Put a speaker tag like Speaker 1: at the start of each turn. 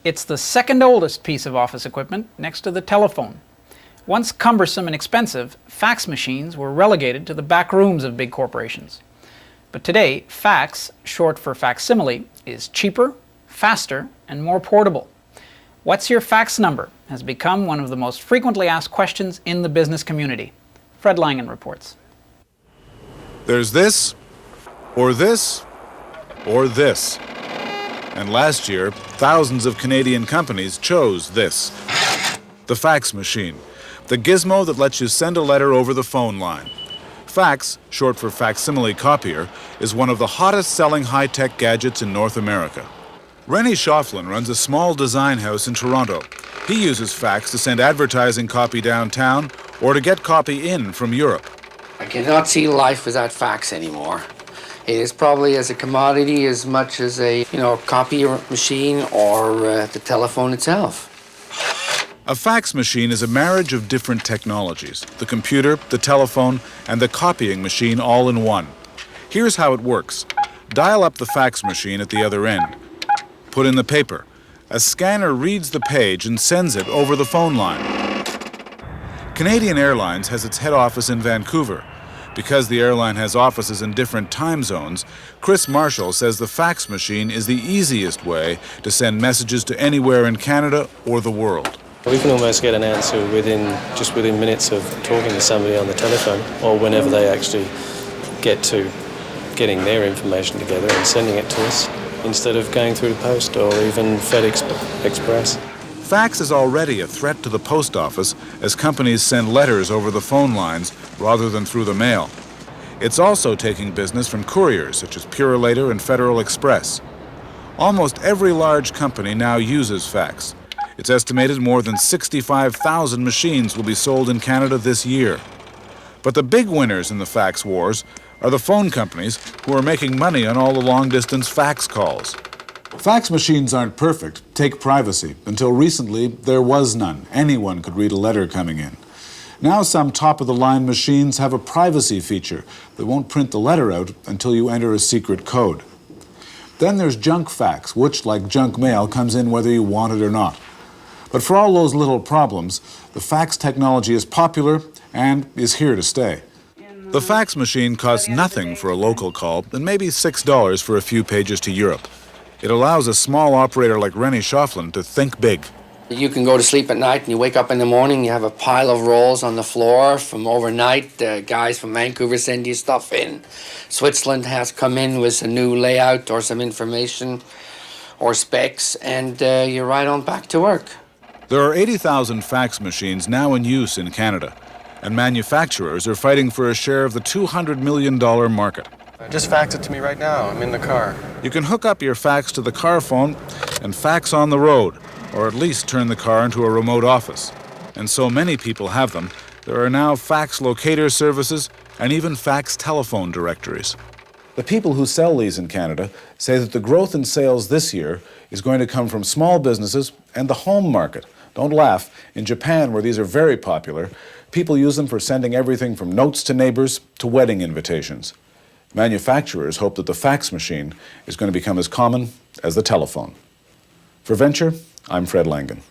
Speaker 1: It's the second oldest piece of office equipment next to the telephone. Once cumbersome and expensive, fax machines were relegated to the back rooms of big corporations. But today, fax, short for facsimile, is cheaper, faster, and more portable. What's your fax number has become one of the most frequently asked questions in the business community. Fred Langen reports.
Speaker 2: There's this, or this, or this. And last year, thousands of Canadian companies chose this. The fax machine, the gizmo that lets you send a letter over the phone line. Fax, short for facsimile copier, is one of the hottest-selling high-tech gadgets in North America. Rennie Schoefflen runs a small design house in Toronto. He uses fax to send advertising copy downtown or to get copy in from Europe.
Speaker 3: I cannot see life without fax anymore. It is probably as a commodity as much as a, copy machine or the telephone itself.
Speaker 2: A fax machine is a marriage of different technologies, the computer, the telephone, and the copying machine all in one. Here's how it works. Dial up the fax machine at the other end. Put in the paper. A scanner reads the page and sends it over the phone line. Canadian Airlines has its head office in Vancouver. Because the airline has offices in different time zones, Chris Marshall says the fax machine is the easiest way to send messages to anywhere in Canada or the world.
Speaker 4: We can almost get an answer within minutes of talking to somebody on the telephone, or whenever they actually get to getting their information together and sending it to us, instead of going through the post or even FedEx Express.
Speaker 2: Fax is already a threat to the post office as companies send letters over the phone lines rather than through the mail. It's also taking business from couriers such as Purolator and Federal Express. Almost every large company now uses fax. It's estimated more than 65,000 machines will be sold in Canada this year. But the big winners in the fax wars are the phone companies who are making money on all the long-distance fax calls. Fax machines aren't perfect. Take privacy. Until recently, there was none. Anyone could read a letter coming in. Now some top-of-the-line machines have a privacy feature that won't print the letter out until you enter a secret code. Then there's junk fax, which, like junk mail, comes in whether you want it or not. But for all those little problems, the fax technology is popular and is here to stay. The fax machine costs nothing for a local call and maybe $6 for a few pages to Europe. It allows a small operator like Rennie Schoefflen to think big.
Speaker 3: You can go to sleep at night and you wake up in the morning, you have a pile of rolls on the floor from overnight. Guys from Vancouver send you stuff in. Switzerland has come in with a new layout or some information or specs, and you're right on back to work.
Speaker 2: There are 80,000 fax machines now in use in Canada, and manufacturers are fighting for a share of the $200 million market.
Speaker 5: Just fax it to me right now. I'm in the car.
Speaker 2: You can hook up your fax to the car phone and fax on the road, or at least turn the car into a remote office. And so many people have them, there are now fax locator services and even fax telephone directories. The people who sell these in Canada say that the growth in sales this year is going to come from small businesses and the home market. Don't laugh. In Japan, where these are very popular, people use them for sending everything from notes to neighbors to wedding invitations. Manufacturers hope that the fax machine is going to become as common as the telephone. For Venture, I'm Fred Langen.